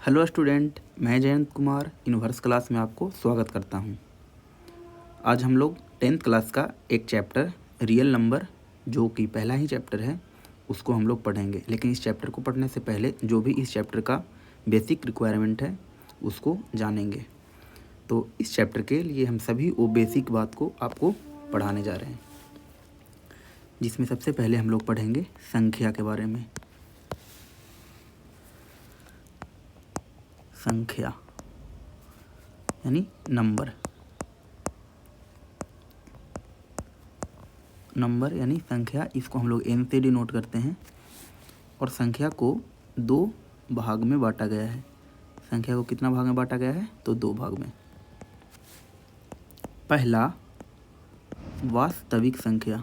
Hello student, मैं Jayant Kumar universe class में आपको स्वागत करता हूं। आज हम लोग 10th क्लास का एक चैप्टर रियल नंबर, जो कि पहला ही चैप्टर है, उसको हम लोग पढ़ेंगे। लेकिन इस चैप्टर को पढ़ने से पहले जो भी इस चैप्टर का बेसिक रिक्वायरमेंट है उसको जानेंगे। तो इस चैप्टर के लिए हम सभी वो बेसिक बात को आपको पढ़ाने जा रहे हैं, जिसमें सबसे पहले हम लोग पढ़ेंगे संख्या के बारे में। संख्या यानी नंबर यानी संख्या, इसको हम लोग n से डिनोट करते हैं। और संख्या को दो भाग में बांटा गया है। संख्या को कितना भाग में बांटा गया है? तो दो भाग में। पहला वास्तविक संख्या।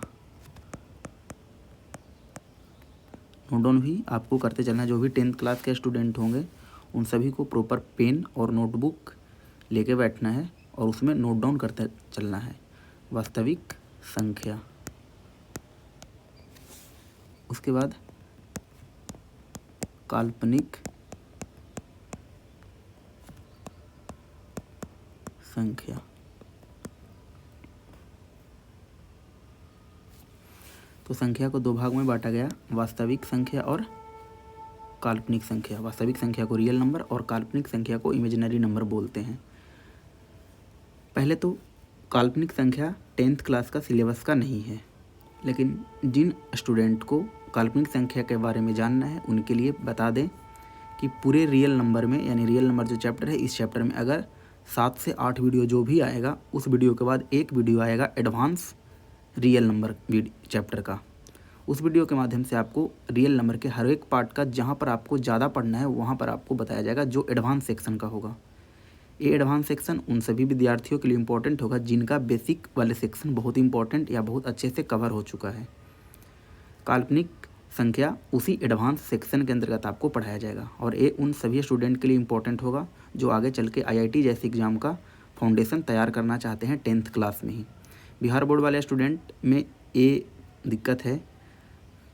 नोट डाउन भी आपको करते चलना। जो भी 10th क्लास के स्टूडेंट होंगे उन सभी को प्रॉपर पेन और नोटबुक लेके बैठना है और उसमें नोट डाउन करते चलना है। वास्तविक संख्या। उसके बाद काल्पनिक संख्या। तो संख्या को दो भाग में बांटा गया, वास्तविक संख्या और काल्पनिक संख्या। वास्तविक संख्या को रियल नंबर और काल्पनिक संख्या को इमेजिनरी नंबर बोलते हैं। पहले तो काल्पनिक संख्या 10th क्लास का सिलेबस का नहीं है, लेकिन जिन स्टूडेंट को काल्पनिक संख्या के बारे में जानना है उनके लिए बता दें कि पूरे रियल नंबर में, यानी रियल नंबर जो चैप्टर है, इस चैप्टर में अगर 7 से 8 वीडियो जो भी आएगा, उस वीडियो के बाद एक वीडियो आएगा एडवांस रियल नंबर चैप्टर का। उस वीडियो के माध्यम से आपको रियल नंबर के हर एक पार्ट का, जहाँ पर आपको ज़्यादा पढ़ना है वहाँ पर आपको बताया जाएगा, जो एडवांस सेक्शन का होगा। ये एडवांस सेक्शन उन सभी विद्यार्थियों के लिए इम्पोर्टेंट होगा जिनका बेसिक वाले सेक्शन बहुत इंपॉर्टेंट या बहुत अच्छे से कवर हो चुका है। काल्पनिक संख्या उसी एडवांस सेक्शन के अंतर्गत आपको पढ़ाया जाएगा और ये उन सभी स्टूडेंट के लिए इम्पोर्टेंट होगा जो आगे चल के IIT जैसे एग्ज़ाम का फाउंडेशन तैयार करना चाहते हैं 10th क्लास में ही। बिहार बोर्ड वाले स्टूडेंट में ये दिक्कत है,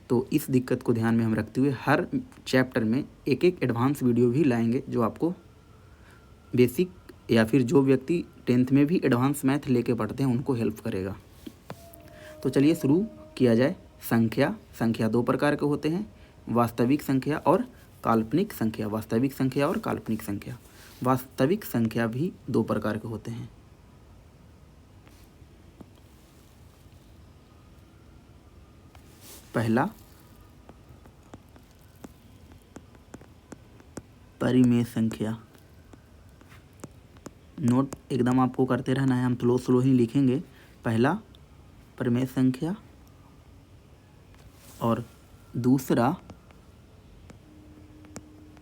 तो इस दिक्कत को ध्यान में हम रखते हुए हर चैप्टर में एक एक एडवांस वीडियो भी लाएंगे, जो आपको बेसिक या फिर जो व्यक्ति 10th में भी एडवांस मैथ लेके पढ़ते हैं उनको हेल्प करेगा। तो चलिए शुरू किया जाए। संख्या दो प्रकार के होते हैं, वास्तविक संख्या और काल्पनिक संख्या। वास्तविक संख्या और काल्पनिक संख्या। वास्तविक संख्या भी दो प्रकार के होते हैं। पहला परिमेय संख्या। नोट एकदम आपको करते रहना है, हम स्लो ही लिखेंगे। पहला परिमेय संख्या और दूसरा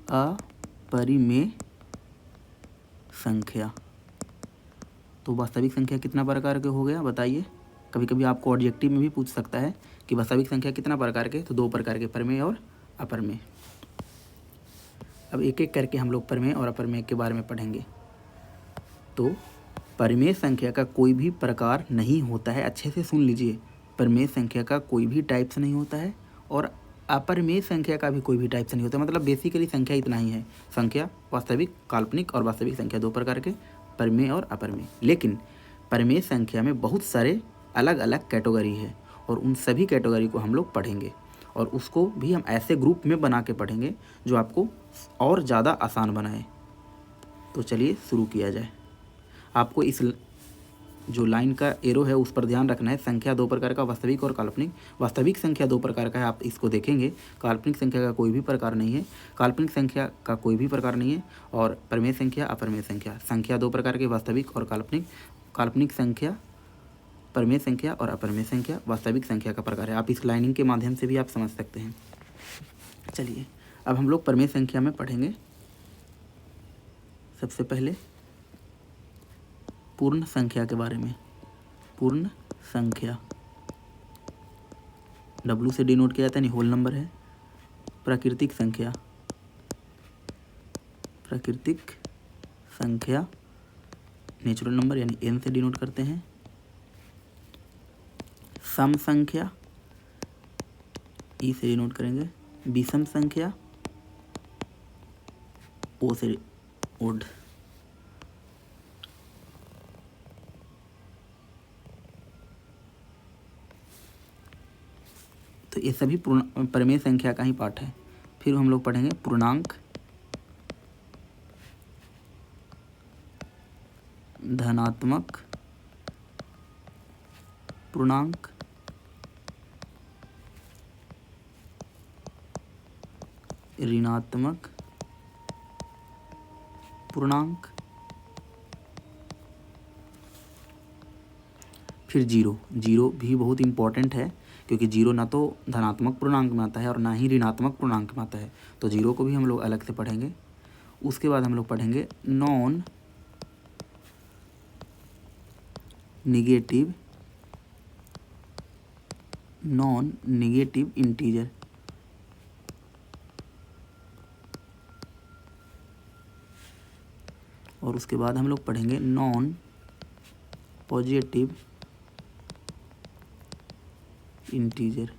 अपरिमेय संख्या। तो वास्तविक संख्या कितना प्रकार के हो गया बताइए? कभी कभी आपको ऑब्जेक्टिव में भी पूछ सकता है कि वास्तविक संख्या कितना प्रकार के, तो दो प्रकार के, परिमेय और अपरिमेय। अब एक एक करके हम लोग परिमेय और अपरिमेय के बारे में पढ़ेंगे। तो परिमेय संख्या का कोई भी प्रकार नहीं होता है, अच्छे से सुन लीजिए। परिमेय संख्या का कोई भी टाइप्स नहीं होता है और अपरिमेय संख्या का भी कोई भी टाइप्स नहीं होता। मतलब बेसिकली संख्या इतना ही है। संख्या वास्तविक, काल्पनिक और वास्तविक संख्या दो प्रकार के, परिमेय और अपरिमेय। लेकिन परिमेय संख्या में बहुत सारे अलग अलग कैटेगरी है और उन सभी कैटेगरी को हम लोग पढ़ेंगे और उसको भी हम ऐसे ग्रुप में बना के पढ़ेंगे जो आपको और ज़्यादा आसान बनाए। तो चलिए शुरू किया जाए। आपको इस जो लाइन का एरो है उस पर ध्यान रखना है। संख्या दो प्रकार का, वास्तविक और काल्पनिक। वास्तविक संख्या दो प्रकार का है, आप इसको देखेंगे। काल्पनिक संख्या का कोई भी प्रकार नहीं है। काल्पनिक संख्या का कोई भी प्रकार नहीं है। और परिमेय संख्या, अपरिमेय संख्या। संख्या दो प्रकार के, वास्तविक और काल्पनिक। काल्पनिक संख्या, परिमेय संख्या और अपरिमेय संख्या वास्तविक संख्या का प्रकार है। आप इस लाइनिंग के माध्यम से भी आप समझ सकते हैं। चलिए अब हम लोग परिमेय संख्या में पढ़ेंगे। सबसे पहले पूर्ण संख्या के बारे में। पूर्ण संख्या W से डिनोट किया जाता है, होल नंबर है। प्राकृतिक संख्या, प्राकृतिक संख्या नेचुरल नंबर यानी n से डिनोट करते हैं। सम संख्या E से डिनोट करेंगे। विषम संख्या ओ से ओड। तो ये सभी परिमेय संख्या का ही पाठ है। फिर हम लोग पढ़ेंगे पूर्णांक, धनात्मक पूर्णांक, ऋणात्मक पूर्णांक, फिर जीरो। जीरो भी बहुत इम्पॉर्टेंट है क्योंकि जीरो ना तो धनात्मक पूर्णांक में आता है और ना ही ऋणात्मक पूर्णांक में आता है, तो जीरो को भी हम लोग अलग से पढ़ेंगे। उसके बाद हम लोग पढ़ेंगे नॉन निगेटिव इंटीजर। और उसके बाद हम लोग पढ़ेंगे नॉन पॉजिटिव इंटीजर।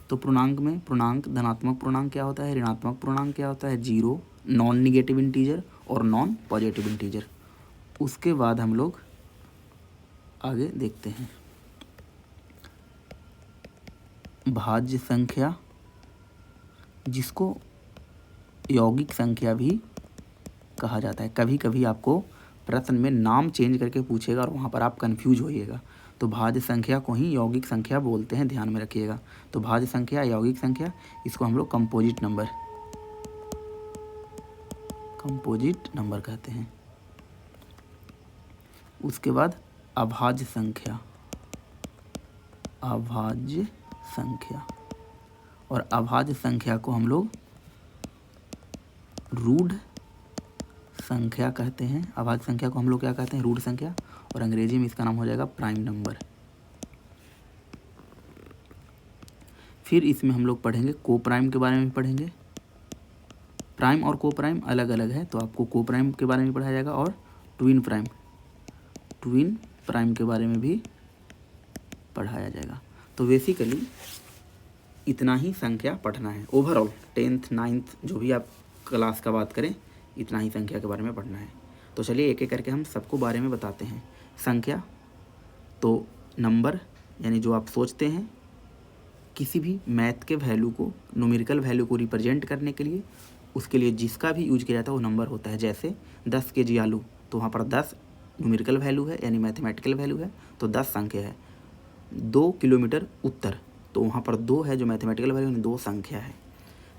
तो पूर्णांक में पूर्णांक, धनात्मक पूर्णांक क्या होता है, ऋणात्मक पूर्णांक क्या होता है, जीरो, नॉन निगेटिव इंटीजर और नॉन पॉजिटिव इंटीजर। उसके बाद हम लोग आगे देखते हैं भाज्य संख्या, जिसको यौगिक संख्या भी कहा जाता है। कभी कभी आपको प्रश्न में नाम चेंज करके पूछेगा और वहाँ पर आप कंफ्यूज होइएगा। तो भाज्य संख्या को ही यौगिक संख्या बोलते हैं, ध्यान में रखिएगा। तो भाज्य संख्या, यौगिक संख्या, इसको हम लोग कंपोजिट नंबर कहते हैं। उसके बाद अभाज्य संख्या, और अभाज्य संख्या को हम लोग रूढ़ संख्या कहते हैं। अभाज्य संख्या को हम लोग क्या कहते हैं, रूढ़ संख्या, और अंग्रेजी में इसका नाम हो जाएगा प्राइम नंबर। फिर इसमें हम लोग पढ़ेंगे को प्राइम के बारे में पढ़ेंगे। प्राइम और को प्राइम अलग अलग है, तो आपको को प्राइम के बारे में पढ़ाया जाएगा, और ट्विन प्राइम के बारे में भी पढ़ाया जाएगा। तो बेसिकली इतना ही संख्या पढ़ना है। ओवरऑल 10th 9th जो भी आप क्लास का बात करें, इतना ही संख्या के बारे में पढ़ना है। तो चलिए एक एक करके हम सबको बारे में बताते हैं। संख्या तो नंबर, यानी जो आप सोचते हैं किसी भी मैथ के वैल्यू को, न्यूमेरिकल वैल्यू को रिप्रेजेंट करने के लिए, उसके लिए जिसका भी यूज किया जाता है वो नंबर होता है। जैसे 10 kg आलू, तो वहाँ पर 10 न्यूमेरिकल वैल्यू है, यानी मैथमेटिकल वैल्यू है, तो 10 संख्या है। 2 किलोमीटर उत्तर, तो वहाँ पर 2 है जो मैथमेटिकल वैल्यू, यानी 2 संख्या है।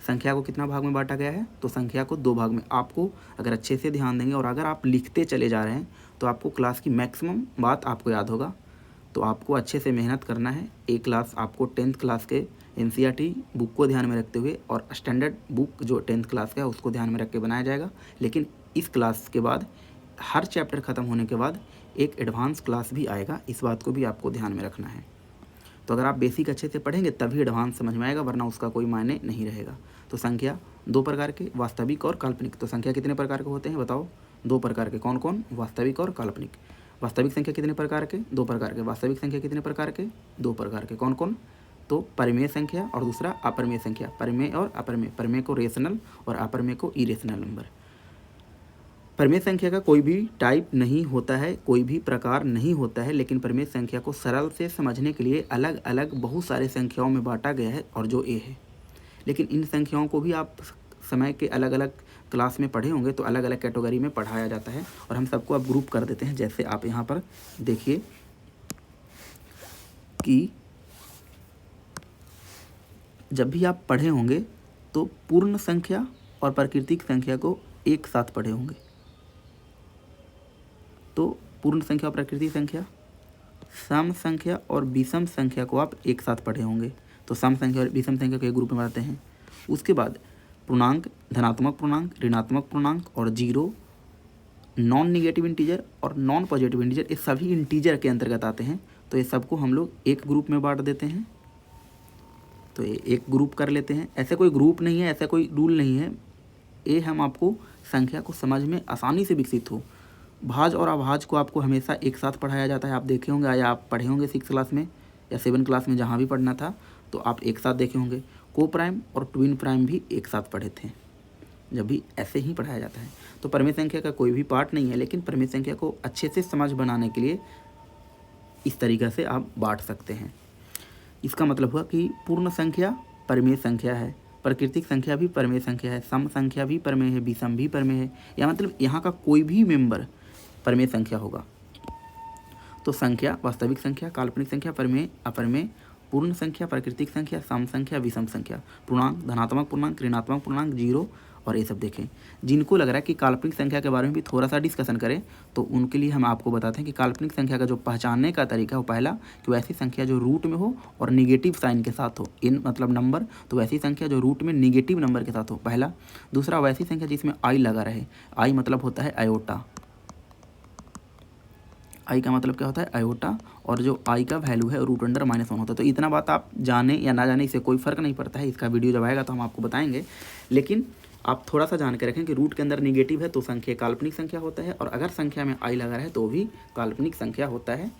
संख्या को कितना भाग में बांटा गया है, तो संख्या को 2 भाग में। आपको अगर अच्छे से ध्यान देंगे और अगर आप लिखते चले जा रहे हैं तो आपको क्लास की मैक्सिमम बात आपको याद होगा। तो आपको अच्छे से मेहनत करना है। एक क्लास आपको 10th क्लास के NCERT बुक को ध्यान में रखते हुए और स्टैंडर्ड बुक जो 10th क्लास का है उसको ध्यान में रख के बनाया जाएगा। लेकिन इस क्लास के बाद हर चैप्टर ख़त्म होने के बाद एक एडवांस क्लास भी आएगा, इस बात को भी आपको ध्यान में रखना है। तो अगर आप बेसिक अच्छे से पढ़ेंगे तभी एडवांस समझ में आएगा, वरना उसका कोई मायने नहीं रहेगा। तो संख्या 2 प्रकार के, वास्तविक और काल्पनिक। तो संख्या कितने प्रकार के होते हैं बताओ, 2 प्रकार के। कौन कौन, वास्तविक और काल्पनिक। वास्तविक संख्या कितने प्रकार के, 2 प्रकार के। वास्तविक संख्या कितने प्रकार के, 2 प्रकार के। कौन कौन, तो परिमेय संख्या और दूसरा अपरिमेय संख्या। परिमेय और अपरिमेय, परिमेय को रेशनल और अपरिमेय को इरेशनल नंबर। परिमेय संख्या का कोई भी टाइप नहीं होता है, कोई भी प्रकार नहीं होता है, लेकिन परिमेय संख्या को सरल से समझने के लिए अलग अलग बहुत सारे संख्याओं में बांटा गया है, और जो ए है। लेकिन इन संख्याओं को भी आप समय के अलग अलग क्लास में पढ़े होंगे, तो अलग अलग कैटेगरी में पढ़ाया जाता है, और हम सबको अब ग्रुप कर देते हैं। जैसे आप यहाँ पर देखिए कि जब भी आप पढ़े होंगे तो पूर्ण संख्या और प्राकृतिक संख्या को एक साथ पढ़े होंगे। तो पूर्ण संख्या और प्राकृतिक संख्या, सम संख्या और विषम संख्या को आप एक साथ पढ़े होंगे। तो सम संख्या और विषम संख्या को एक ग्रुप में पढ़ते हैं। उसके बाद पूर्णांक, धनात्मक पूर्णांक, ऋणात्मक पूर्णांक और जीरो, नॉन निगेटिव इंटीजर और नॉन पॉजिटिव इंटीजर, ये सभी इंटीजर के अंतर्गत आते हैं। तो ये सबको हम लोग एक ग्रुप में बांट देते हैं। तो ये एक ग्रुप कर लेते हैं। ऐसा कोई ग्रुप नहीं है, ऐसा कोई रूल नहीं है, ये हम आपको संख्या को समझ में आसानी से विकसित हो। भाज और अभाज को आपको हमेशा एक साथ पढ़ाया जाता है। आप देखे होंगे, या आप पढ़े होंगे 6th क्लास में या 7th क्लास में, जहाँ भी पढ़ना था तो आप एक साथ देखे होंगे। को प्राइम और ट्विन प्राइम भी एक साथ पढ़े थे, जब भी ऐसे ही पढ़ाया जाता है। तो परमेय संख्या का कोई भी पार्ट नहीं है, लेकिन परमेय संख्या को अच्छे से समझ बनाने के लिए इस तरीक़ा से आप बांट सकते हैं। इसका मतलब हुआ कि पूर्ण संख्या परमेय संख्या है, प्राकृतिक संख्या भी परमेय संख्या है, सम संख्या भी परमेय है, विषम भी परमेय है, या मतलब यहाँ का कोई भी मेंबर परमेय संख्या होगा। तो संख्या वास्तविक संख्या, काल्पनिक संख्या, परमेय, अपरमेय, पूर्ण संख्या, प्राकृतिक संख्या, सम संख्या, विषम संख्या, पूर्णांक, धनात्मक पूर्णांक, ऋणात्मक पूर्णांक, जीरो, और ये सब देखें। जिनको लग रहा है कि काल्पनिक संख्या के बारे में भी थोड़ा सा डिस्कशन करें, तो उनके लिए हम आपको बताते हैं कि काल्पनिक संख्या का जो पहचानने का तरीका हो, पहला कि वैसी संख्या जो रूट में हो और निगेटिव साइन के साथ हो, इन मतलब नंबर, तो वैसी संख्या जो रूट में निगेटिव नंबर के साथ हो, पहला। दूसरा, वैसी संख्या जिसमें आई लगा रहे, आई मतलब होता है आयोटा, आई का मतलब क्या होता है आयोटा, और जो आई का वैल्यू है रूट अंडर -1 होता है। तो इतना बात आप जाने या ना जाने इससे कोई फ़र्क नहीं पड़ता है, इसका वीडियो जब आएगा तो हम आपको बताएंगे, लेकिन आप थोड़ा सा जान के रखें कि रूट के अंदर निगेटिव है तो संख्या काल्पनिक संख्या होता है, और अगर संख्या में आई लगा रहा है तो भी काल्पनिक संख्या होता है।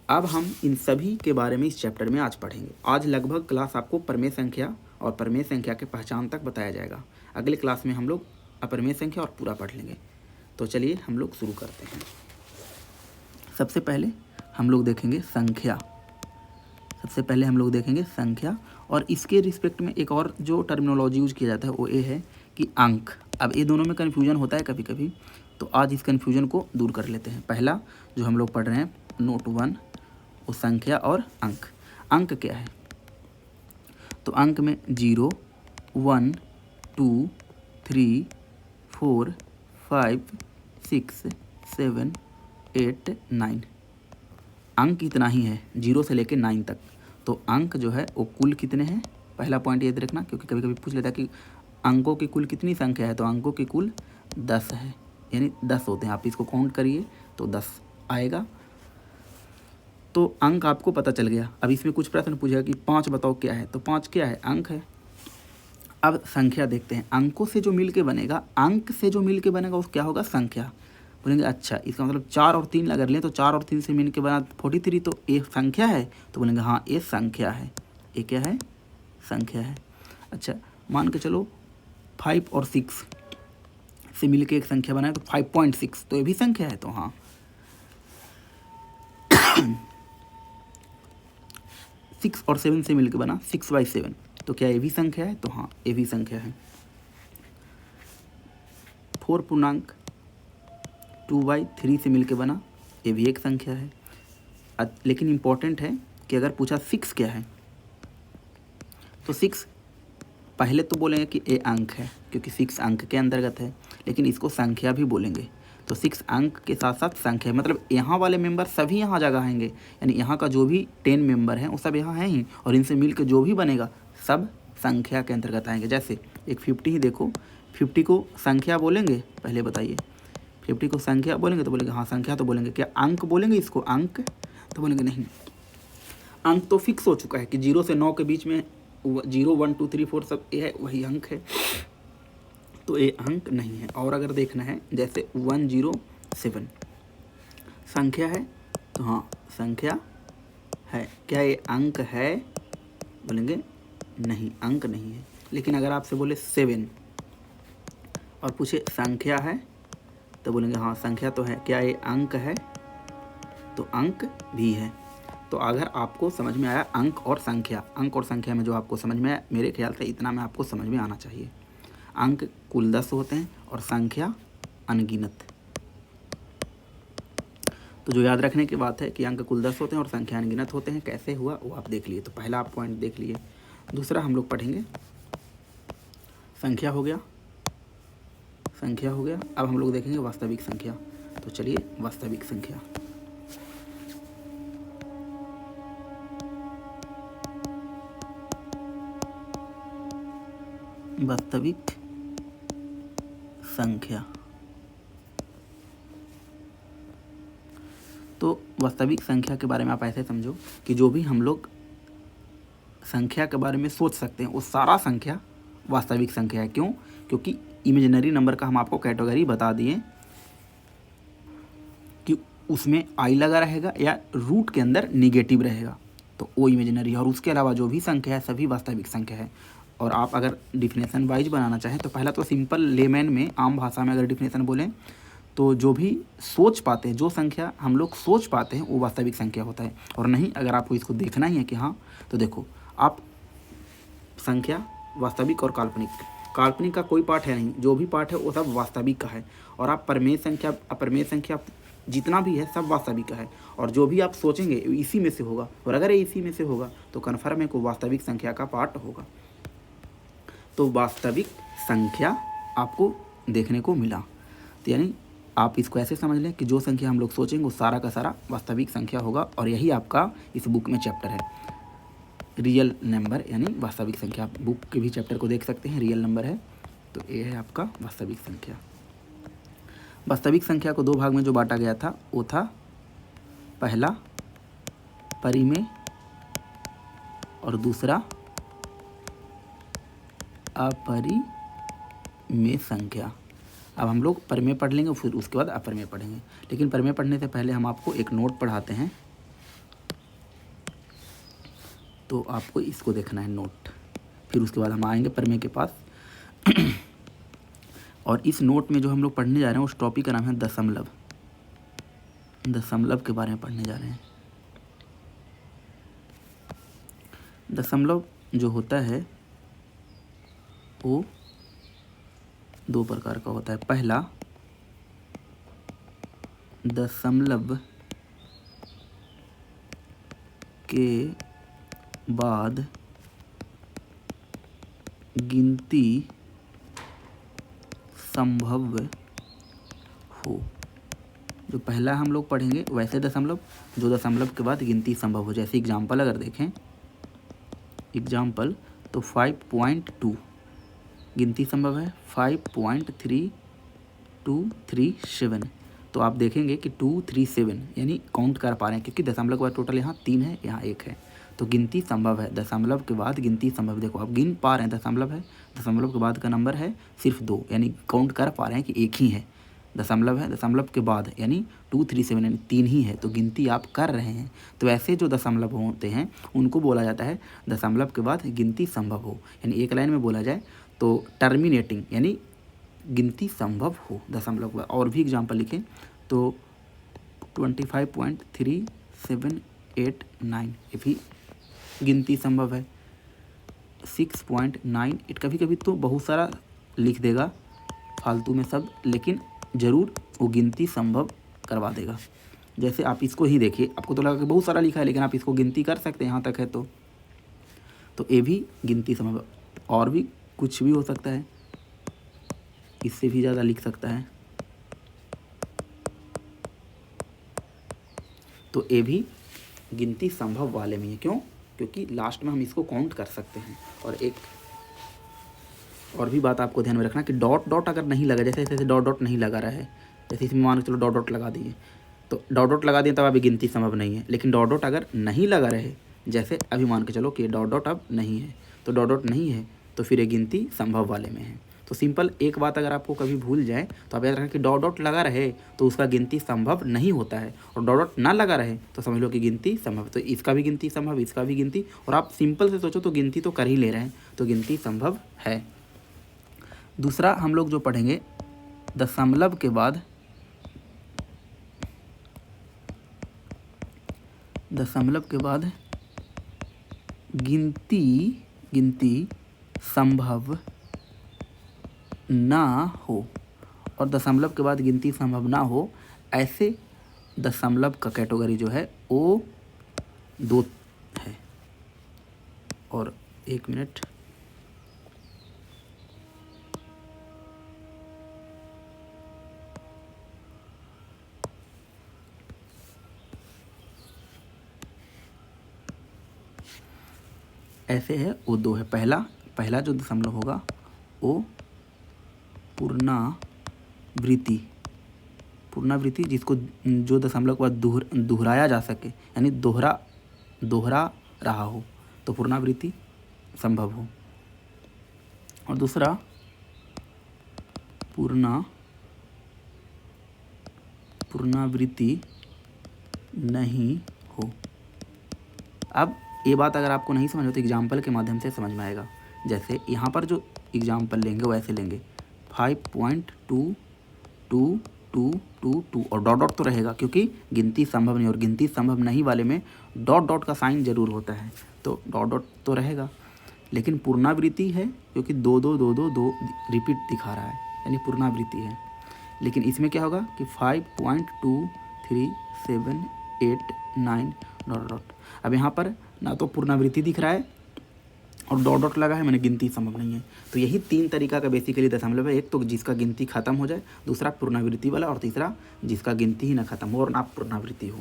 अब हम इन सभी के बारे में इस चैप्टर में आज पढ़ेंगे। आज लगभग क्लास आपको परमेय संख्या और परमेय संख्या के पहचान तक बताया जाएगा। अगले क्लास में हम लोग अपरमेय संख्या और पूरा पढ़ लेंगे। तो चलिए हम लोग शुरू करते हैं। सबसे पहले हम लोग देखेंगे संख्या। सबसे पहले हम लोग देखेंगे संख्या, और इसके रिस्पेक्ट में एक और जो टर्मिनोलॉजी यूज किया जाता है वो ये है कि अंक। अब ये दोनों में कन्फ्यूजन होता है कभी कभी, तो आज इस कन्फ्यूजन को दूर कर लेते हैं। पहला जो हम लोग पढ़ रहे हैं नोट 1, वो संख्या और अंक। अंक क्या है? तो अंक में 0, 1, 2, 3, 4, 5, 6, 7, 8, 9 अंक इतना ही है, 0 से लेकर 9 तक। तो अंक जो है वो कुल कितने हैं, पहला पॉइंट याद रखना, क्योंकि कभी कभी पूछ लेता है कि अंकों की कुल कितनी संख्या है, तो अंकों की कुल 10 है, यानी 10 होते हैं। आप इसको काउंट करिए तो 10 आएगा। तो अंक आपको पता चल गया। अब इसमें कुछ प्रश्न पूछेगा कि 5 बताओ क्या है, तो 5 क्या है, अंक है। अब संख्या देखते हैं, अंकों से जो मिल के बनेगा, अंक से जो मिल के बनेगा वो क्या होगा, संख्या। बोलेंगे अच्छा इसका मतलब 4 और 3 अगर लें तो 4 और 3 से मिल के बना 43, तो ये संख्या है, तो बोलेंगे हाँ ये संख्या है। ये क्या है, संख्या है। अच्छा मान के चलो 5 और 6 से मिल के एक संख्या बनाए तो 5.6, तो ये भी संख्या है, तो हाँ। 6 और 7 से मिल के बना 6/7, तो क्या ये भी संख्या है, तो हाँ ये भी संख्या है। 4 पूर्णांक 2/3 से मिल के बना, ये भी एक संख्या है। लेकिन इम्पॉर्टेंट है कि अगर पूछा 6 क्या है, तो 6 पहले तो बोलेंगे कि ये अंक है, क्योंकि 6 अंक के अंतर्गत है, लेकिन इसको संख्या भी बोलेंगे। तो 6 अंक के साथ साथ संख्या, मतलब यहाँ वाले मेंबर सभी यहाँ जगह आएंगे, यानी यहाँ का जो भी 10 मेंबर हैं वो सब यहाँ हैं ही, और इनसे मिल के जो भी बनेगा सब संख्या के अंतर्गत आएंगे। जैसे एक 50 ही देखो, 50 को संख्या बोलेंगे, पहले बताइए 50 को संख्या बोलेंगे तो बोलेंगे हाँ संख्या तो बोलेंगे। क्या अंक बोलेंगे इसको, अंक तो बोलेंगे नहीं। अंक तो फिक्स हो चुका है कि 0 से 9 के बीच में 0, 1, 2, 3, 4 सब ये है, वही अंक है, तो ये अंक नहीं है। और अगर देखना है जैसे 107 संख्या है, तो हाँ संख्या है। क्या ये अंक है, बोलेंगे नहीं अंक नहीं है। लेकिन अगर आपसे बोले 7 और पूछे संख्या है, तो बोलेंगे हाँ संख्या तो है। क्या ये अंक है, तो अंक भी है। तो अगर आपको समझ में आया अंक और संख्या में जो आपको समझ में आया, मेरे ख्याल से इतना में आपको समझ में आना चाहिए। अंक कुल 10 होते हैं और संख्या अनगिनत। तो जो याद रखने की बात है कि अंक कुल 10 होते हैं और संख्या अनगिनत होते हैं, कैसे हुआ वो आप देख लिए। तो पहला आप पॉइंट देख लिए। दूसरा हम लोग पढ़ेंगे संख्या हो गया, संख्या हो गया। अब हम लोग देखेंगे वास्तविक संख्या। तो चलिए वास्तविक संख्या। वास्तविक संख्या। तो वास्तविक संख्या के बारे में आप ऐसे समझो कि जो भी हम लोग संख्या के बारे में सोच सकते हैं वो सारा संख्या वास्तविक संख्या है। क्यों? क्योंकि इमेजिनरी नंबर का हम आपको कैटेगरी बता दिए कि उसमें आई लगा रहेगा या रूट के अंदर निगेटिव रहेगा। तो ओ इमेजिनरी है। और उसके अलावा जो भी संख्या है सभी वास्तविक संख्या है। और आप अगर डिफिनेशन वाइज बनाना चाहें तो पहला तो सिंपल लेमैन में, आम भाषा में अगर डिफिनेशन बोलें तो जो भी सोच पाते हैं, जो संख्या हम लोग सोच पाते हैं वो वास्तविक संख्या होता है। और नहीं, अगर आपको इसको देखना ही है कि हाँ, तो देखो आप संख्या वास्तविक और काल्पनिक, काल्पनिक का कोई पार्ट है नहीं, जो भी पार्ट है वो सब वास्तविक का है। और आप परमेय संख्या, अपरमेय संख्या जितना भी है सब वास्तविक का है। और जो भी आप सोचेंगे इसी में से होगा, और अगर ये इसी में से होगा तो कन्फर्म है को वास्तविक संख्या का पार्ट होगा। तो वास्तविक संख्या आपको देखने को मिला। तो यानी आप इसको ऐसे समझ लें कि जो संख्या हम लोग सोचेंगे वो सारा का सारा वास्तविक संख्या होगा। और यही आपका इस बुक में चैप्टर है, रियल नंबर यानी वास्तविक संख्या। आप बुक के भी चैप्टर को देख सकते हैं, रियल नंबर है। तो ये है आपका वास्तविक संख्या। वास्तविक संख्या को दो भाग में जो बांटा गया था वो था पहला परिमेय और दूसरा अपरिमेय संख्या। अब हम लोग परिमेय पढ़ लेंगे, फिर उसके बाद अपरिमेय पढ़ेंगे। लेकिन परिमेय पढ़ने से पहले हम आपको एक नोट पढ़ाते हैं, तो आपको इसको देखना है नोट, फिर उसके बाद हम आएंगे परिमेय के पास। और इस नोट में जो हम लोग पढ़ने जा रहे हैं उस टॉपिक का नाम है दशमलव। दशमलव के बारे में पढ़ने जा रहे हैं। दशमलव जो होता है वो दो प्रकार का होता है। पहला, दशमलव के बाद गिनती संभव हो। जो पहला हम लोग पढ़ेंगे वैसे दशमलव, जो दशमलव के बाद गिनती संभव हो। जैसे एग्जाम्पल अगर देखें, एग्जाम्पल तो 5.2 गिनती संभव है, 5.3237। तो आप देखेंगे कि 237 यानी काउंट कर पा रहे हैं, क्योंकि दशमलव के बाद टोटल यहाँ 3 है, यहाँ 1 है। तो गिनती संभव है, दशमलव के बाद गिनती संभव। देखो आप गिन पा रहे हैं, दशमलव है, दशमलव के बाद का नंबर है सिर्फ 2, यानी काउंट कर पा रहे हैं कि एक ही है। दशमलव है, दशमलव के बाद यानी 237 यानी 3 ही है, तो गिनती आप कर रहे हैं। तो ऐसे जो दशमलव होते हैं उनको बोला जाता है दशमलव के बाद गिनती संभव हो। यानी एक लाइन में बोला जाए तो टर्मिनेटिंग यानी गिनती संभव हो दशमलव के बाद। और भी एग्जाम्पल लिखें तो 25.3789 ये भी गिनती संभव है। 6.98, कभी कभी तो बहुत सारा लिख देगा फालतू में सब, लेकिन ज़रूर वो गिनती संभव करवा देगा। जैसे आप इसको ही देखिए, आपको तो लगा कि बहुत सारा लिखा है, लेकिन आप इसको गिनती कर सकते हैं, यहाँ तक है तो ये भी गिनती संभव। और भी कुछ भी हो सकता है, इससे भी ज़्यादा लिख सकता है, तो ये भी गिनती संभव वाले में है। क्यों? क्योंकि लास्ट में हम इसको काउंट कर सकते हैं। और एक और भी बात आपको ध्यान में रखना कि डॉट डॉट अगर नहीं लगा, जैसे जैसे डॉट डॉट नहीं लगा रहा है, जैसे इसमें मान के चलो डॉट डॉट लगा दिए, तो डॉट डॉट लगा दिए तब अभी गिनती संभव नहीं है। लेकिन डॉट डॉट अगर नहीं लगा रहे, जैसे अभी मान के चलो कि डॉट डॉट अब नहीं है, तो डॉट डॉट नहीं है तो फिर ये गिनती संभव वाले में है। तो सिंपल एक बात अगर आपको कभी भूल जाए तो आप याद रखें कि डॉट डॉट लगा रहे तो उसका गिनती संभव नहीं होता है, और डॉट डॉट ना लगा रहे तो समझ लो कि गिनती संभव। तो इसका भी गिनती संभव, इसका भी गिनती, और आप सिंपल से सोचो तो गिनती तो कर ही ले रहे हैं, तो गिनती संभव है। दूसरा हम लोग जो पढ़ेंगे दशमलव के बाद गिनती संभव ना हो, और दशमलव के बाद गिनती संभव ना हो, ऐसे दशमलव का कैटेगरी जो है वो 2 है। और 1 मिनट, ऐसे है वो 2 है। पहला जो दशमलव होगा वो पुनरावृत्ति, जिसको जो दशमलव के बाद दोहराया जा सके, यानी दोहरा रहा हो, तो पुनरावृत्ति संभव हो। और दूसरा पुनरावृत्ति नहीं हो। अब ये बात अगर आपको नहीं समझ हो तो एग्जाम्पल के माध्यम से समझ में आएगा। जैसे यहाँ पर जो एग्जाम्पल लेंगे वैसे लेंगे 5.2222 और डॉट डॉट तो रहेगा क्योंकि गिनती संभव नहीं, और गिनती संभव नहीं वाले में डॉट डॉट का साइन जरूर होता है, तो डॉट डॉट तो रहेगा। लेकिन पुनरावृत्ति है क्योंकि 2 रिपीट दिखा रहा है, यानी पुनरावृत्ति है। लेकिन इसमें क्या होगा कि 5.2378 डॉट डॉट। अब यहाँ पर ना तो पुनरावृत्ति दिख रहा है और डॉट डॉट लगा है, मैंने गिनती संभव नहीं है। तो यही 3 तरीका का बेसिकली दशमलव है। एक तो जिसका गिनती खत्म हो जाए, दूसरा पुनरावृत्ति वाला, और तीसरा जिसका गिनती ही ना खत्म हो और ना पुनरावृत्ति हो।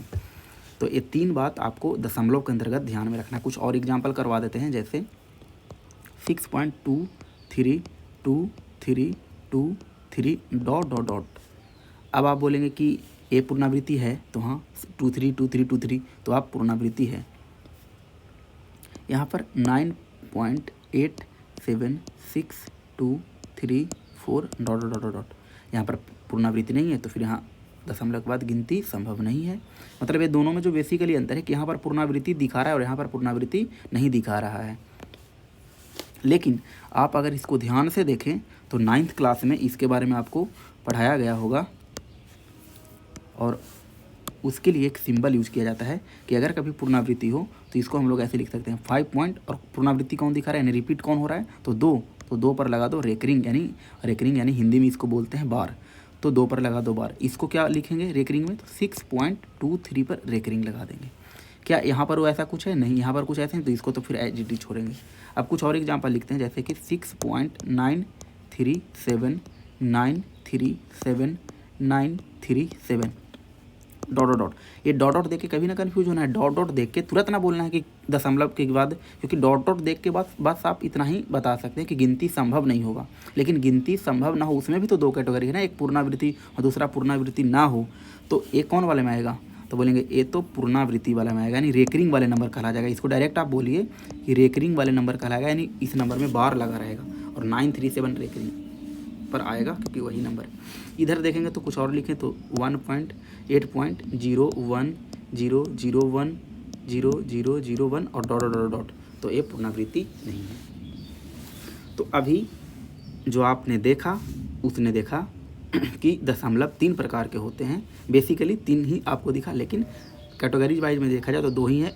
तो ये 3 बात आपको दशमलव के अंतर्गत ध्यान में रखना। कुछ और एग्जाम्पल करवा देते हैं, जैसे 6.232323 डॉट डॉट डॉट। अब आप बोलेंगे कि ये पुनरावृत्ति है, तो हाँ 232323, तो आप पुनरावृत्ति है। यहाँ पर 9.876234 डॉट डॉट डॉट डॉट, यहाँ पर पुनरावृत्ति नहीं है, तो फिर यहाँ दशमलव के बाद गिनती संभव नहीं है। मतलब ये दोनों में जो बेसिकली अंतर है कि यहाँ पर पुनरावृत्ति दिखा रहा है और यहाँ पर पुनरावृत्ति नहीं दिखा रहा है। लेकिन आप अगर इसको ध्यान से देखें तो 9th क्लास में इसके बारे में आपको पढ़ाया गया होगा, और उसके लिए एक सिंबल यूज किया जाता है कि अगर कभी पुनरावृत्ति हो तो इसको हम लोग ऐसे लिख सकते हैं 5 पॉइंट, और पुनरावृत्ति कौन दिखा रहा है, यानी रिपीट कौन हो रहा है, तो 2 पर लगा दो रेकरिंग, यानी हिंदी में इसको बोलते हैं बार, तो 2 पर लगा दो बार। इसको क्या लिखेंगे रेकरिंग में, तो 6.23 पर रेकरिंग लगा देंगे। क्या यहाँ पर वो ऐसा कुछ है, नहीं, यहाँ पर कुछ ऐसे हैं, तो इसको तो फिर एज इट इज छोड़ेंगे। अब कुछ और एग्जाम्पल लिखते हैं, जैसे कि 6.937937 डॉट डॉट डॉट। ये डॉट डॉट देख के कभी ना कन्फ्यूज होना है, डॉट डॉट देख के तुरंत ना बोलना है कि दशमलव के बाद, क्योंकि डॉट डॉट देख के बस आप इतना ही बता सकते हैं कि गिनती संभव नहीं होगा। लेकिन गिनती संभव ना हो उसमें भी तो 2 कैटेगरी है ना, एक पूर्णावृत्ति और दूसरा पूर्णावृत्ति ना हो, तो एक कौन वाले में आएगा, तो बोलेंगे ये तो पूर्णावृत्ति वाला में आएगा, यानी रेकरिंग वाले नंबर कहला जाएगा। इसको डायरेक्ट आप बोलिए कि रेकरिंग वाले नंबर कहलाएगा, यानी इस नंबर में बार लगा रहेगा, और 937 रेकरिंग पर आएगा क्योंकि वही नंबर। इधर देखेंगे तो कुछ और लिखें तो 1.8.0100100001 और डॉट डॉट डॉट, तो ये पुनरावृत्ति नहीं है। तो अभी जो आपने देखा उसने देखा कि दशमलव 3 प्रकार के होते हैं, बेसिकली 3 ही आपको दिखा, लेकिन कैटेगरीज वाइज में देखा जाए तो 2 ही है।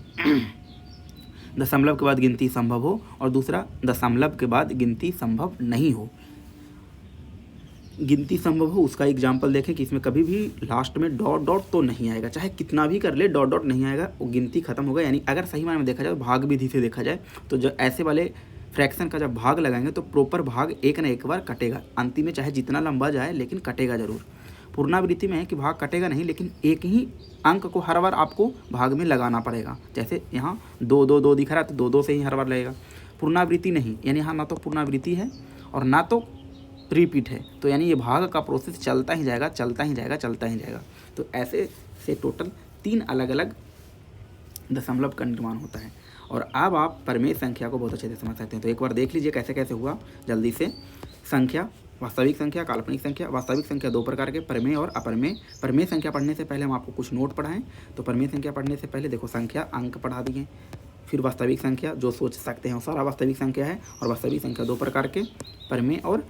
दशमलव के बाद गिनती संभव हो और दूसरा दशमलव के बाद गिनती संभव नहीं हो। गिनती संभव हो उसका एग्जाम्पल देखें कि इसमें कभी भी लास्ट में डॉट डॉट तो नहीं आएगा, चाहे कितना भी कर ले डॉट डॉट नहीं आएगा, वो गिनती खत्म होगा। यानी अगर सही मायने में देखा जाए, भाग विधि से देखा जाए, तो जो ऐसे वाले फ्रैक्शन का जब भाग लगाएंगे तो प्रॉपर भाग एक ना एक बार कटेगा अंतिम में, चाहे जितना लंबा जाए लेकिन कटेगा जरूर। पूर्णावृत्ति में है कि भाग कटेगा नहीं, लेकिन एक ही अंक को हर बार आपको भाग में लगाना पड़ेगा। जैसे यहाँ 2 दिख रहा है तो 2 से ही हर बार लगेगा। पूर्णावृत्ति नहीं, यानी यहाँ ना तो पूर्णावृत्ति है और ना तो रिपीट है, तो यानी ये भाग का प्रोसेस चलता ही जाएगा। तो ऐसे से टोटल 3 अलग अलग दशमलव का निर्माण होता है। और अब आप परमेय संख्या को बहुत अच्छे से समझ सकते हैं। तो एक बार देख लीजिए कैसे कैसे हुआ जल्दी से। संख्या, वास्तविक संख्या, काल्पनिक संख्या। वास्तविक संख्या 2 प्रकार के, परमेय और अपरमेय। परमेय संख्या पढ़ने से पहले हम आपको कुछ नोट पढ़ाएं। तो परमेय संख्या पढ़ने से पहले देखो, संख्या अंक पढ़ा दिए, फिर वास्तविक संख्या जो सोच सकते हैं वो सारा वास्तविक संख्या है। और वास्तविक संख्या 2 प्रकार के, परमेय और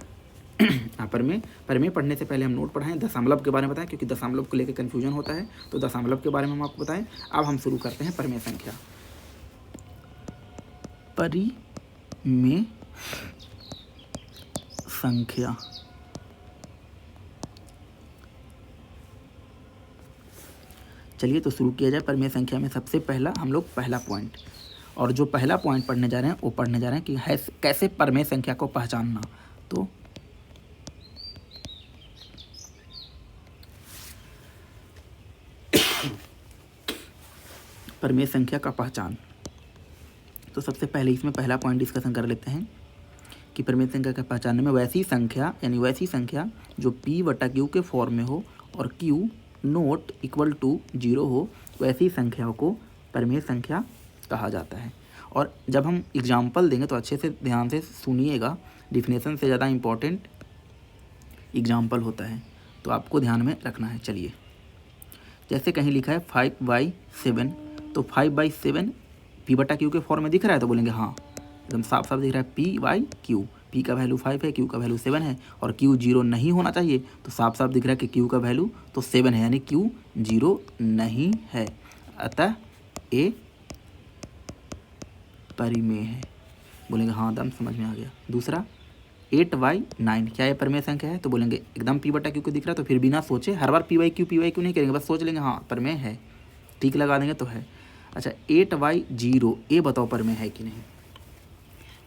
अपरमेय। परमेय पढ़ने से पहले हम नोट पढ़ाएं, दशमलव के बारे में बताएं, क्योंकि दशमलव को लेकर कन्फ्यूजन होता है, तो दशमलव के बारे में हम आपको बताएं। अब हम शुरू करते हैं परमेय संख्या। परिमेय संख्या चलिए तो शुरू किया जाए। परमेय संख्या में सबसे पहला हम लोग पहला पॉइंट, और जो पहला पॉइंट पढ़ने जा रहे हैं वो पढ़ने जा रहे हैं कि है कैसे परमेय संख्या को पहचानना। तो परमेय संख्या का पहचान, तो सबसे पहले इसमें पहला पॉइंट डिस्कशन कर लेते हैं कि परमेय संख्या का पहचानने में वैसी संख्या, यानी वैसी संख्या जो P/Q के फॉर्म में हो और Q नॉट इक्वल टू 0 हो, वैसी संख्याओं को परमेय संख्या कहा जाता है। और जब हम एग्जाम्पल देंगे तो अच्छे से ध्यान से सुनिएगा, डिफिनेशन से ज़्यादा इम्पोर्टेंट एग्जाम्पल होता है, तो आपको ध्यान में रखना है। चलिए, जैसे कहीं लिखा है 5/7, तो 5/7 पी बटा क्यू के फॉर्म में दिख रहा है तो बोलेंगे हाँ, एकदम साफ साफ दिख रहा है पी बाई क्यू। पी का वैल्यू 5 है, क्यू का वैल्यू 7 है और क्यू 0 नहीं होना चाहिए, तो साफ साफ दिख रहा है कि क्यू का वैल्यू तो 7 है, यानी क्यू 0 नहीं है, अतः ए परिमेय है। बोलेंगे हाँ दम समझ में आ गया। दूसरा 8/9 क्या ये परिमेय संख्या है, तो बोलेंगे एकदम पी बटा क्यू को दिख रहा है, तो फिर बिना सोचे हर बार पी बाई क्यू नहीं करेंगे, बस सोच लेंगे हाँ परिमेय है, टिक लगा देंगे तो है। अच्छा 8/0 ये बताओ परिमेय है कि नहीं।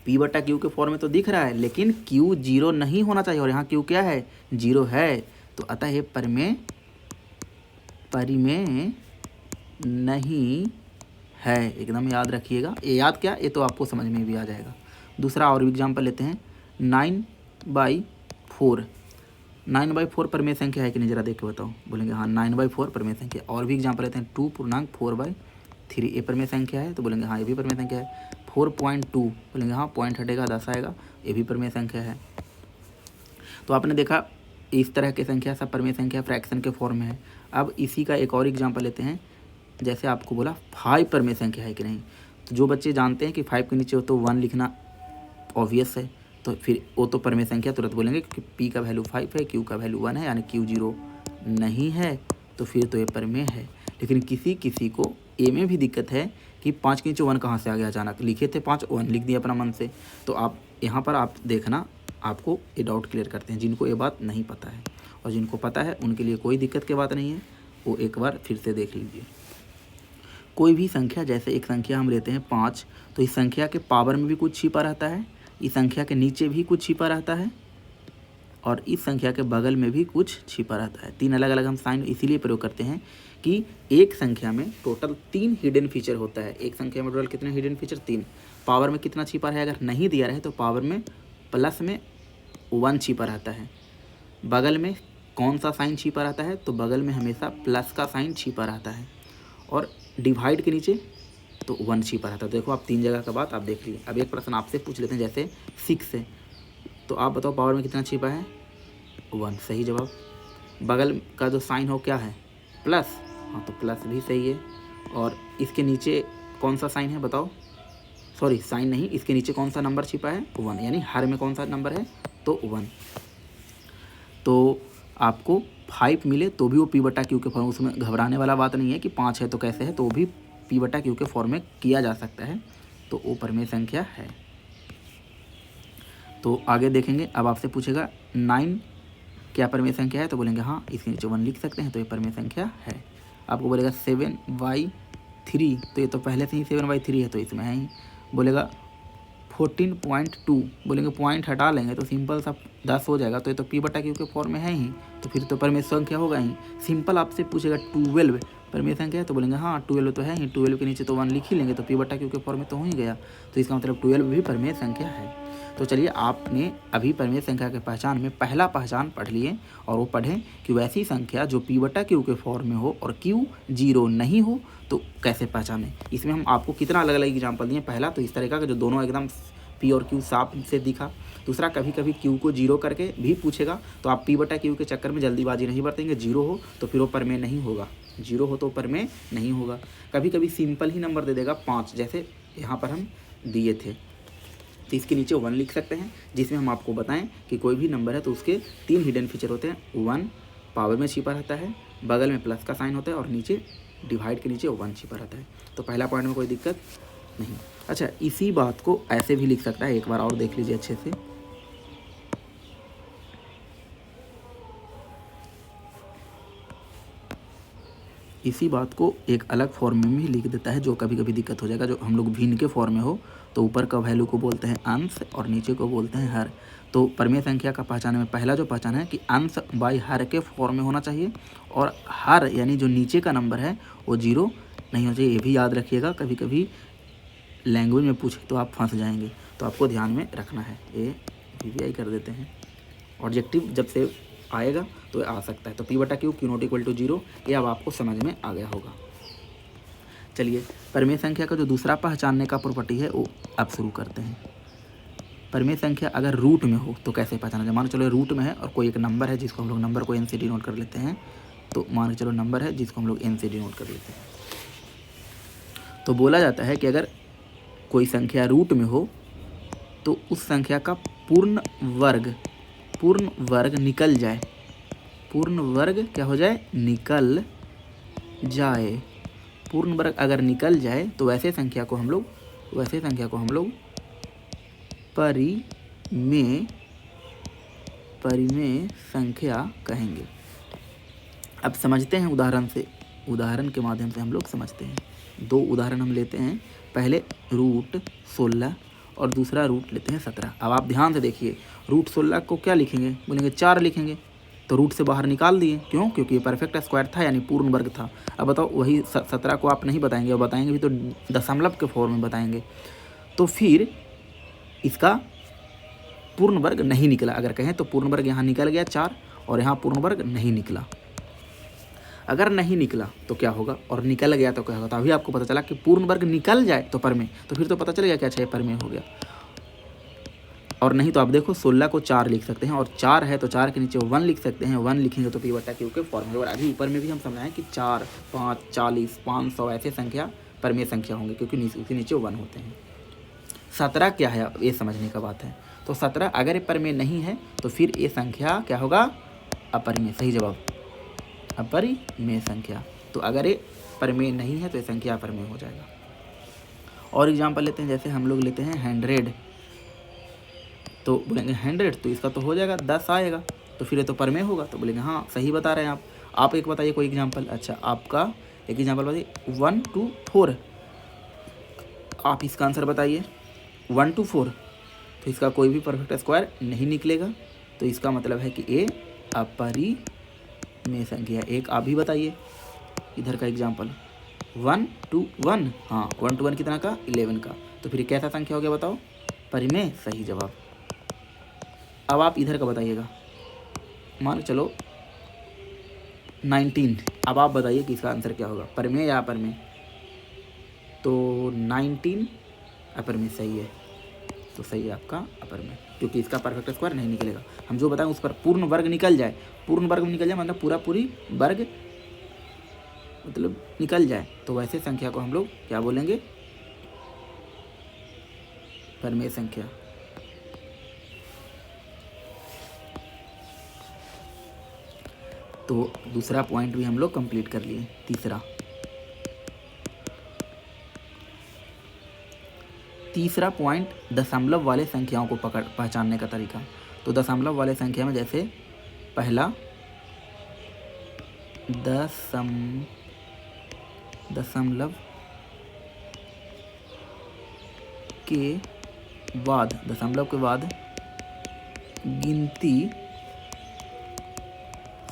पी बटा क्यू के फॉर्म में तो दिख रहा है, लेकिन क्यू 0 नहीं होना चाहिए और यहाँ क्यू क्या है 0 है, तो अतः ये परिमेय नहीं है, एकदम याद रखिएगा। ये याद क्या, ये तो आपको समझ में भी आ जाएगा। दूसरा और भी एग्जाम्पल लेते हैं 9/4। 9/4 परिमेय संख्या है कि नहीं, जरा देख के बताओ। बोलेंगे हाँ 9/4 परिमेय संख्या। और भी एग्जाम्पल लेते हैं 2.4/3 ये परिमेय संख्या है, तो बोलेंगे हाँ ये भी परिमेय संख्या है। 4.2 बोलेंगे हाँ पॉइंट हटेगा 10 आएगा, ये भी परिमेय संख्या है। तो आपने देखा इस तरह की संख्या सब परिमेय संख्या फ्रैक्शन के फॉर्म में है। अब इसी का एक और एग्जाम्पल लेते हैं, जैसे आपको बोला 5 परिमेय संख्या है कि नहीं, तो जो बच्चे जानते हैं कि 5 के नीचे हो तो 1 लिखना ऑब्वियस है, तो फिर वो तो परिमेय संख्या तुरंत बोलेंगे कि पी का वैल्यू 5 है, क्यू का वैल्यू 1 है, यानी क्यू 0 नहीं है, तो फिर तो ये परिमेय है। लेकिन किसी किसी को ए में भी दिक्कत है कि 5 के नीचे 1 कहाँ से आ गया, अचानक लिखे थे 5 1 लिख दिया अपना मन से। तो आप यहाँ पर आप देखना, आपको ये डाउट क्लियर करते हैं जिनको ये बात नहीं पता है, और जिनको पता है उनके लिए कोई दिक्कत की बात नहीं है, वो एक बार फिर से देख लीजिए। कोई भी संख्या, जैसे एक संख्या हम लेते हैं 5, तो इस संख्या के पावर में भी कुछ छिपा रहता है, इस संख्या के नीचे भी कुछ छिपा रहता है, और इस संख्या के बगल में भी कुछ छिपा रहता है। 3 अलग अलग हम साइन इसीलिए प्रयोग करते हैं कि एक संख्या में टोटल 3 हिडन फीचर होता है। एक संख्या में टोटल कितने हिडन फीचर, 3। पावर में कितना छिपा है, अगर नहीं दिया रहे तो पावर में प्लस में 1 छिपा रहता है। बगल में कौन सा साइन छिपा रहता है, तो बगल में हमेशा प्लस का साइन छिपा रहता है, और डिवाइड के नीचे तो 1 छिपा रहता है। देखो आप 3 जगह का बात आप देख लीजिए। अब एक प्रश्न आपसे पूछ लेते हैं, जैसे 6 है, तो आप बताओ पावर में कितना छिपा है, 1, सही जवाब। बगल का जो साइन हो क्या है, प्लस, हाँ तो प्लस भी सही है। और इसके नीचे कौन सा साइन है बताओ, सॉरी साइन नहीं, इसके नीचे कौन सा नंबर छिपा है, 1, यानी हर में कौन सा नंबर है, तो 1। तो आपको 5 मिले तो भी वो पी बटा क्यू के फॉर्म, उसमें घबराने वाला बात नहीं है कि 5 है तो कैसे है, तो वो भी पी बटा क्यू के फॉर्म में किया जा सकता है, तो वो परिमेय संख्या है। तो आगे देखेंगे। अब आपसे पूछेगा 9 क्या परिमेय संख्या है, तो बोलेंगे हाँ इसके नीचे 1 लिख सकते हैं, तो ये परिमेय संख्या है। आपको बोलेगा 7/3, तो ये तो पहले से ही 7/3 है, तो इसमें है ही। बोलेगा 14.2, बोलेंगे पॉइंट हटा लेंगे तो सिंपल सा 10 हो जाएगा, तो ये तो पी बटा क्यू के फॉर्म में है ही, तो फिर तो परिमेय संख्या होगा ही। सिंपल आपसे पूछेगा 12 परिमेय संख्या है, तो बोलेंगे हाँ 12 तो है ही, 12 के नीचे तो 1 लिख ही लेंगे, तो पी बटा क्यू के फॉर्म में तो हो ही गया, तो इसका मतलब 12 भी परिमेय संख्या है। तो चलिए आपने अभी परिमेय संख्या के पहचान में पहला पहचान पढ़ लिए, और वो पढ़ें कि वैसी संख्या जो पी बटा क्यू के फॉर्म में हो और क्यू 0 नहीं हो तो कैसे पहचानें। इसमें हम आपको कितना अलग अलग एग्जाम्पल दिए। पहला तो इस तरह का कि जो दोनों एकदम पी और क्यू साफ से दिखा। दूसरा कभी कभी क्यू को 0 करके भी पूछेगा, तो आप पी बटा क्यू के चक्कर में जल्दीबाजी नहीं बरतेंगे, 0 हो तो फिर वो परिमेय नहीं होगा, 0 हो तो परिमेय नहीं होगा। कभी कभी सिंपल ही नंबर दे देगा 5, जैसे यहाँ पर हम दिए थे, तो इसके नीचे 1 लिख सकते हैं, जिसमें हम आपको बताएं कि कोई भी नंबर है तो उसके 3 हिडन फीचर होते हैं। 1 पावर में छिपा रहता है, बगल में प्लस का साइन होता है, और नीचे डिवाइड के नीचे 1 छिपा रहता है। तो पहला पॉइंट में कोई दिक्कत नहीं। अच्छा इसी बात को ऐसे भी लिख सकता है, एक बार और देख लीजिए अच्छे से। इसी बात को एक अलग फॉर्म में भी लिख देता है, जो कभी कभी दिक्कत हो जाएगा। जो हम लोग भिन्न के फॉर्म में हो तो ऊपर का वैल्यू को बोलते हैं अंश और नीचे को बोलते हैं हर। तो परिमेय संख्या का पहचान में पहला जो पहचान है कि अंश बाई हर के फॉर्म में होना चाहिए, और हर यानी जो नीचे का नंबर है वो 0 नहीं होना चाहिए। ये भी याद रखिएगा, कभी कभी लैंग्वेज में पूछे तो आप फंस जाएंगे, तो आपको ध्यान में रखना है। ये VVI कर देते हैं, ऑब्जेक्टिव जब से आएगा तो आ सकता है। तो पी बटा क्यू नॉट इक्वल टू 0, ये अब आपको समझ में आ गया होगा। चलिए परिमेय संख्या का जो दूसरा पहचानने का प्रॉपर्टी है वो अब शुरू करते हैं। परिमेय संख्या अगर रूट में हो तो कैसे पहचाना जाए। मान के चलो रूट में है और कोई एक नंबर है जिसको हम लोग नंबर को n से डिनोट कर लेते हैं, तो मान के चलो नंबर है जिसको हम लोग n से डिनोट कर लेते हैं। तो बोला जाता है कि अगर कोई संख्या रूट में हो तो उस संख्या का पूर्ण वर्ग निकल जाए, पूर्ण वर्ग क्या हो जाए, निकल जाए। पूर्ण वर्ग अगर निकल जाए तो वैसे संख्या को हम लोग परिमेय संख्या कहेंगे। अब समझते हैं उदाहरण के माध्यम से हम लोग समझते हैं। 2 उदाहरण हम लेते हैं, पहले रूट 16 और दूसरा रूट लेते हैं 17। अब आप ध्यान से देखिए, रूट 16 को क्या लिखेंगे, बोलेंगे 4 लिखेंगे, तो रूट से बाहर निकाल दिए, क्यों, क्योंकि ये परफेक्ट स्क्वायर था यानी पूर्ण वर्ग था। अब बताओ वही 17 को आप नहीं बताएंगे, और बताएंगे भी तो दशमलव के फॉर्म में बताएंगे, तो फिर इसका पूर्ण वर्ग नहीं निकला। अगर कहें तो पूर्ण वर्ग यहाँ निकल गया 4 और यहाँ पूर्ण वर्ग नहीं निकला। अगर नहीं निकला तो क्या होगा, और निकल गया तो क्या होगा। तो अभी आपको पता चला कि पूर्ण वर्ग निकल जाए तो परमेय, तो फिर तो पता चल गया क्या, 6 परमेय हो गया। और नहीं तो आप देखो 16 को 4 लिख सकते हैं, और 4 है तो 4 के नीचे 1 लिख सकते हैं, 1 लिखेंगे तो P/Q के फॉर्मूले। और अभी ऊपर में भी हम समझाएं कि 4, 5, 40, 500 ऐसे संख्या परमेय संख्या होंगे, क्योंकि उसके नीचे 1 होते हैं। 17 क्या है, ये समझने का बात है। तो 17 अगर ये परमेय नहीं है तो फिर ये संख्या क्या होगा, अपरिमेय। सही जवाब, अपरिमेय संख्या। तो अगर ये परमेय नहीं है तो ये संख्या अपरिमेय हो जाएगा। और एग्जाम्पल लेते हैं, जैसे हम लोग लेते हैं 100, तो बोलेंगे 100 तो इसका तो हो जाएगा 10 आएगा, तो फिर ये तो परमेय होगा। तो बोलेंगे हाँ सही बता रहे हैं आप एक बताइए कोई एग्जाम्पल। अच्छा, आपका एक एग्जाम्पल बताइए, 1 to 4, आप इसका आंसर बताइए। 1 to 4, तो इसका कोई भी परफेक्ट स्क्वायर नहीं निकलेगा, तो इसका मतलब है कि ये अपरिमेय संख्या। एक आप भी बताइए इधर का एग्जाम्पल, 1 to 1, हाँ 1 to 1 कितना का, 11 का, तो फिर कैसा संख्या हो गया बताओ, परिमेय। सही जवाब। अब आप इधर का बताइएगा, मान चलो 19, अब आप बताइए कि इसका आंसर क्या होगा, परिमेय या अपरिमेय। तो 19 अपरिमेय सही है, तो सही है आपका अपरिमेय, क्योंकि इसका परफेक्ट स्क्वायर नहीं निकलेगा। हम जो बताएं उस पर पूर्ण वर्ग निकल जाए, पूर्ण वर्ग निकल जाए मतलब पूरी वर्ग मतलब निकल जाए, तो वैसे संख्या को हम लोग क्या बोलेंगे, परिमेय संख्या। तो दूसरा पॉइंट भी हम लोग कंप्लीट कर लिए। तीसरा पॉइंट दशमलव वाले संख्याओं को पहचानने का तरीका। तो दशमलव वाले संख्या में जैसे पहला दशमलव के बाद गिनती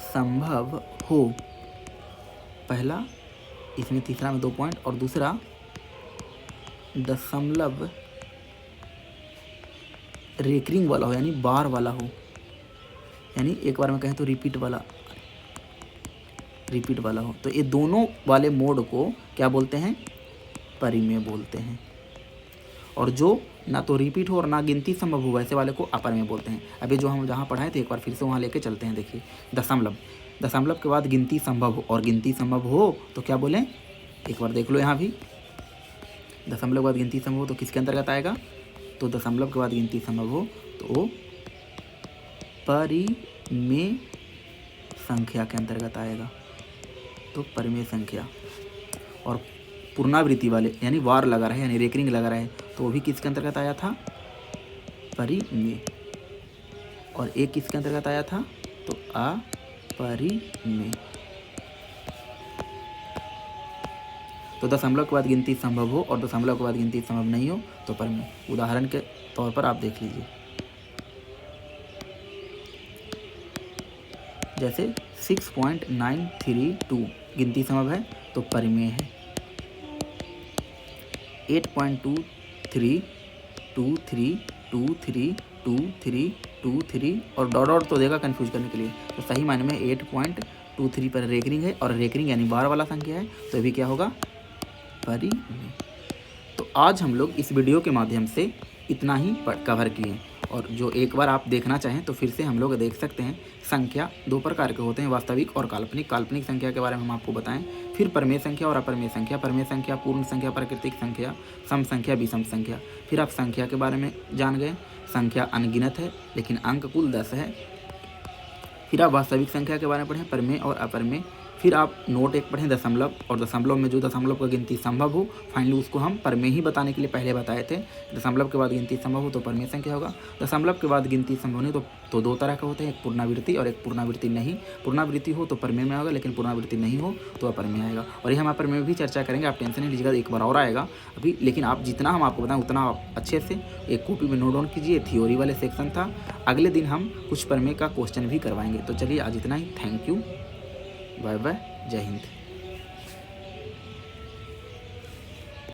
संभव हो। पहला, इसमें तीसरा में 2 पॉइंट, और दूसरा दशमलव रेकरिंग वाला हो, यानी बार वाला हो, यानी एक बार में कहें तो रिपीट वाला हो। तो ये दोनों वाले मोड को क्या बोलते हैं, परिमेय बोलते हैं। और जो ना तो रिपीट हो और ना गिनती संभव हो, वैसे वाले को अपरिमेय बोलते हैं। अभी जो हम जहाँ पढ़ाए थे एक बार फिर से वहाँ लेके चलते हैं। देखिए, दशमलव के बाद गिनती संभव हो, और गिनती संभव हो तो क्या बोलें, एक बार देख लो यहाँ भी, दशमलव के बाद गिनती संभव हो तो किसके अंतर्गत आएगा, तो दशमलव के बाद गिनती संभव हो तो परिमेय संख्या के अंतर्गत आएगा, तो परिमेय संख्या। और पुनरावृत्ति वाले यानी वार लगा रहे, यानी रेकरिंग लगा रहे, तो वो भी किसके अंतर्गत आया था, परिमेय। और एक किसके अंतर्गत आया था, तो अपरिमेय। तो दशमलव के बाद गिनती संभव हो और दशमलव के बाद गिनती संभव नहीं हो तो परिमेय। उदाहरण के तौर पर आप देख लीजिए, जैसे 6.932 गिनती संभव है तो परिमेय है। 8.23232323 और डॉट तो देगा कंफ्यूज करने के लिए, तो सही मायने में 8.23 पर रेकरिंग है, और रेकरिंग यानी बार वाला संख्या है, तो भी क्या होगा, परिमेय। तो आज हम लोग इस वीडियो के माध्यम से इतना ही कवर किए, और जो एक बार आप देखना चाहें तो फिर से हम लोग देख सकते हैं। संख्या दो प्रकार के होते हैं, वास्तविक और काल्पनिक। काल्पनिक संख्या के बारे में हम आपको बताएं। फिर परमेय संख्या और अपरमेय संख्या। परमेय संख्या पूर्ण संख्या, प्राकृतिक संख्या, सम संख्या, विषम संख्या। फिर आप संख्या के बारे में जान गए। संख्या अनगिनत है लेकिन अंक कुल 10 है। फिर आप वास्तविक संख्या के बारे में पढ़ें, परमेय और अपरमेय। फिर आप नोट एक पढ़ें, दशमलव, और दशमलव में जो दशमलव का गिनती संभव हो फाइनली उसको हम परमेय ही बताने के लिए पहले बताए थे। दशमलव के बाद गिनती संभव हो तो परमेय संख्या होगा। दशमलव के बाद गिनती संभव नहीं तो दो तरह का होते हैं, एक पूर्णावृत्ति और एक पूर्णावृत्ति नहीं। पूर्णावृत्ति हो तो परमेय में आएगा, लेकिन पूर्णावृत्ति नहीं हो तो अपरमेय आएगा। और ये हम अपरमेय में भी चर्चा करेंगे, आप टेंशन नहीं लीजिएगा, एक बार और आएगा अभी। लेकिन आप जितना हम आपको बताएं उतना आप अच्छे से एक कॉपी में नोट डाउन कीजिए। थ्योरी वाले सेक्शन था, अगले दिन हम कुछ परमेय का क्वेश्चन भी करवाएंगे। तो चलिए आज इतना ही। थैंक यू, बाय बाय, जय हिंद।